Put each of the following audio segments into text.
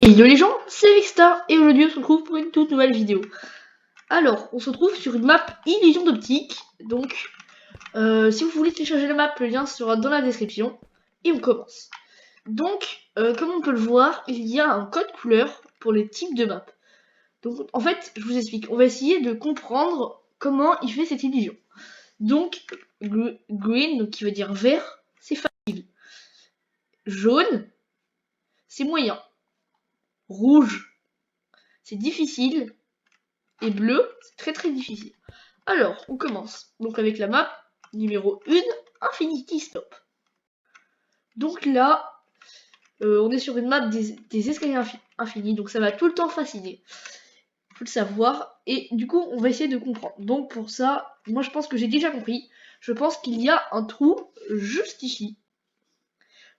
Et yo les gens, c'est Vexta et aujourd'hui on se retrouve pour une toute nouvelle vidéo. Alors, on se retrouve sur une map illusion d'optique. Donc, si vous voulez télécharger la map, le lien sera dans la description. Et on commence. Donc, comme on peut le voir, il y a un code couleur pour les types de maps. Donc, en fait, je vous explique. On va essayer de comprendre comment il fait cette illusion. Donc, green, donc qui veut dire vert, c'est facile. Jaune, c'est moyen. Rouge, c'est difficile. Et bleu, c'est très difficile. Alors, on commence. Donc avec la map numéro 1, Infinity Stop. Donc là, on est sur une map des escaliers infinis, donc ça va tout le temps fasciner. Faut le savoir. Et du coup, on va essayer de comprendre. Donc pour ça, moi je pense que j'ai déjà compris. Je pense qu'il y a un trou juste ici.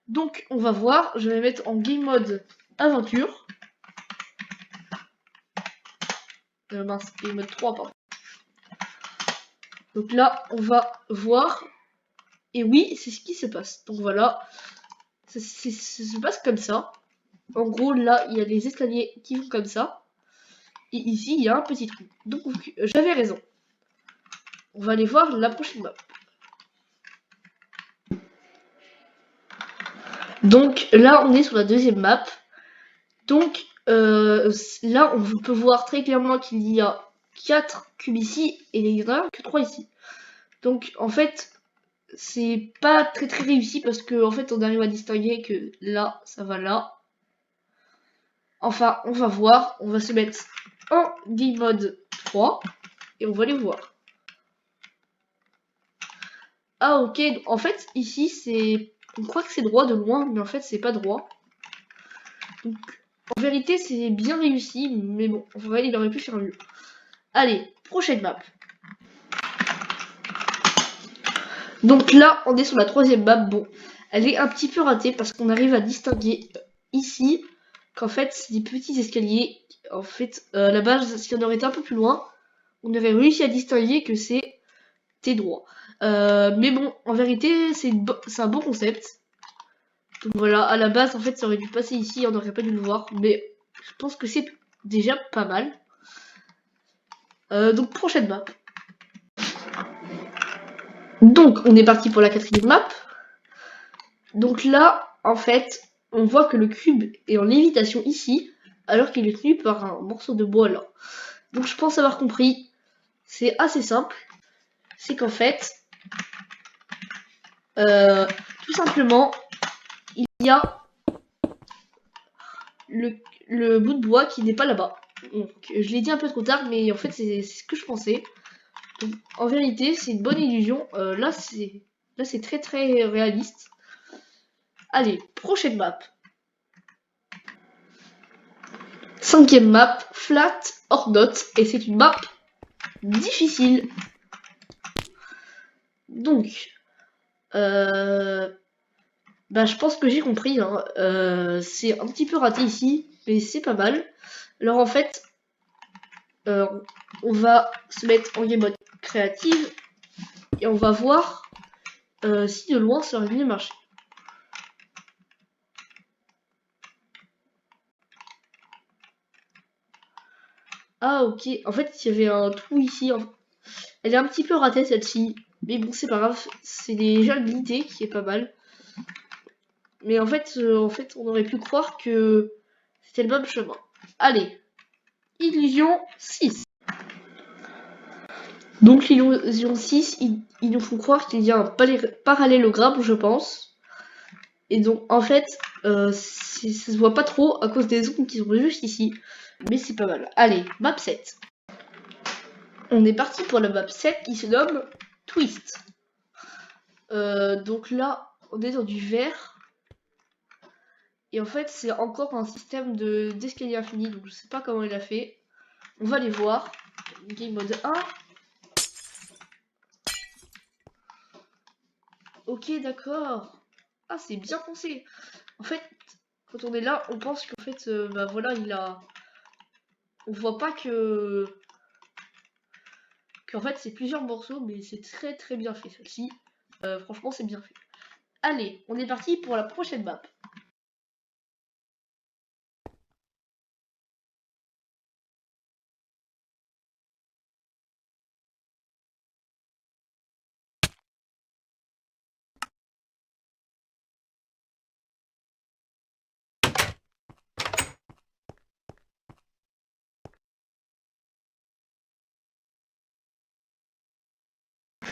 Donc on va voir, je vais mettre en game mode aventure. Mince, game mode 3, pardon. Donc là, on va voir. Et oui, c'est ce qui se passe. Donc voilà, ça se passe comme ça. En gros, là, il y a les escaliers qui vont comme ça. Et ici, il y a un petit trou. Donc, j'avais raison. On va aller voir la prochaine map. Donc là, on est sur la deuxième map. Donc là, on peut voir très clairement qu'il y a 4 cubes ici et il n'y en a que 3 ici. Donc en fait, c'est pas très réussi parce que en fait, on arrive à distinguer que là, ça va là. Enfin, on va voir. On va se mettre en game mode 3 et on va les voir. Ah ok, en fait ici c'est... On croit que c'est droit de loin, mais en fait c'est pas droit. Donc en vérité c'est bien réussi, mais bon, en vrai il aurait pu faire mieux. Allez, prochaine map. Donc là on est sur la troisième map, bon, elle est un petit peu ratée parce qu'on arrive à distinguer ici qu'en fait c'est des petits escaliers. En fait, à la base, si on aurait été un peu plus loin, on aurait réussi à distinguer que c'était droit. Mais bon, en vérité c'est un bon concept. Donc voilà, à la base, en fait, ça aurait dû passer ici, on n'aurait pas dû le voir, mais je pense que c'est déjà pas mal. Donc, prochaine map. Donc, on est parti pour la quatrième map. Donc là, en fait, on voit que le cube est en lévitation ici, alors qu'il est tenu par un morceau de bois là. Donc, je pense avoir compris. C'est assez simple. C'est qu'en fait, tout simplement, il y a le bout de bois qui n'est pas là-bas. Donc, je l'ai dit un peu trop tard, mais en fait, c'est ce que je pensais. Donc, en vérité, c'est une bonne illusion. Là, c'est très réaliste. Allez, prochaine map. Cinquième map, Flat or Not. Et c'est une map difficile. Donc, je pense que j'ai compris. Hein. C'est un petit peu raté ici, mais c'est pas mal. Alors, en fait, on va se mettre en game mode créative. Et on va voir si de loin ça aurait mieux marché. Ah ok, en fait il y avait un trou ici. Elle est un petit peu ratée celle-ci. Mais bon c'est pas grave, c'est déjà l'idée qui est pas mal. Mais en fait on aurait pu croire que c'était le même chemin. Allez, illusion 6. Donc l'illusion 6, ils nous font croire qu'il y a un parallélogramme je pense. Et donc en fait ça se voit pas trop à cause des ondes qui sont juste ici. Mais c'est pas mal. Allez, map 7. On est parti pour la map 7 qui se nomme Twist. Donc là, on est dans du vert. Et en fait, c'est encore un système d'escalier infini. Donc je sais pas comment il a fait. On va les voir. Game mode 1. Ok, d'accord. Ah, c'est bien pensé. En fait, quand on est là, on pense qu'en fait, voilà, il a... On voit pas qu'en fait, c'est plusieurs morceaux, mais c'est très bien fait, celle-ci. Franchement, c'est bien fait. Allez, on est parti pour la prochaine map.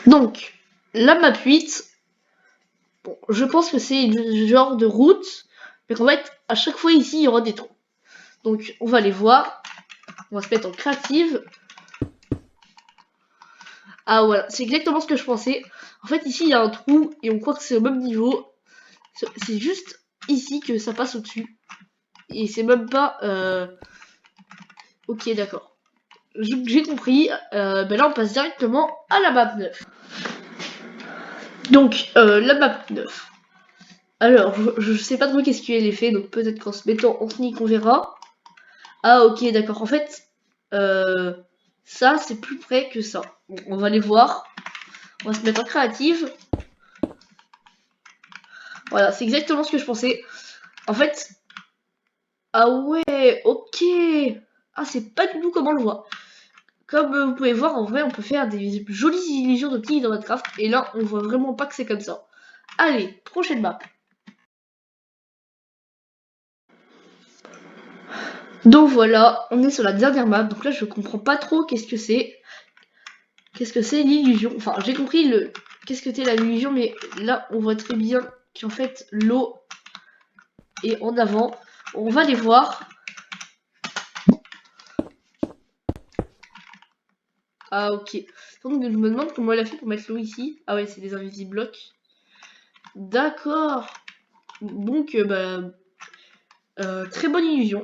Donc, la map 8, bon, je pense que c'est le genre de route, mais qu'en fait, à chaque fois ici, il y aura des trous. Donc, on va les voir. On va se mettre en créative. Ah voilà, c'est exactement ce que je pensais. En fait, ici, il y a un trou, et on croit que c'est au même niveau. C'est juste ici que ça passe au-dessus. Et c'est même pas... Ok, d'accord. J'ai compris. Ben là, on passe directement à la map 9. Donc, la map 9. Alors, je sais pas trop qu'est-ce qui est l'effet, donc peut-être qu'en se mettant en sneak, on verra. Ah, ok, d'accord. En fait, ça, c'est plus près que ça. Bon, on va les voir. On va se mettre en créative. Voilà, c'est exactement ce que je pensais. En fait... Ah ouais, ok. Ah, c'est pas du tout comme on le voit. Comme vous pouvez voir, en vrai, on peut faire des jolies illusions d'optique dans Minecraft. Et là, on voit vraiment pas que c'est comme ça. Allez, prochaine map. Donc voilà, on est sur la dernière map. Donc là, je comprends pas trop qu'est-ce que c'est. Qu'est-ce que c'est l'illusion. Enfin, j'ai compris le qu'est-ce que c'est l'illusion, mais là, on voit très bien qu'en fait, l'eau est en avant. On va les voir. Ah, ok. Donc, je me demande comment elle a fait pour mettre l'eau ici. Ah ouais, c'est des invisibles blocs. D'accord. Donc, très bonne illusion.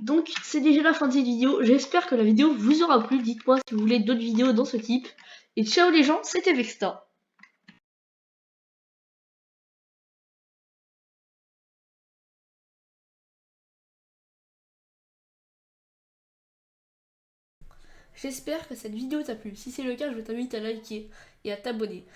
Donc, c'est déjà la fin de cette vidéo. J'espère que la vidéo vous aura plu. Dites-moi si vous voulez d'autres vidéos dans ce type. Et ciao les gens, c'était Vexta. J'espère que cette vidéo t'a plu. Si c'est le cas, je t'invite à liker et à t'abonner.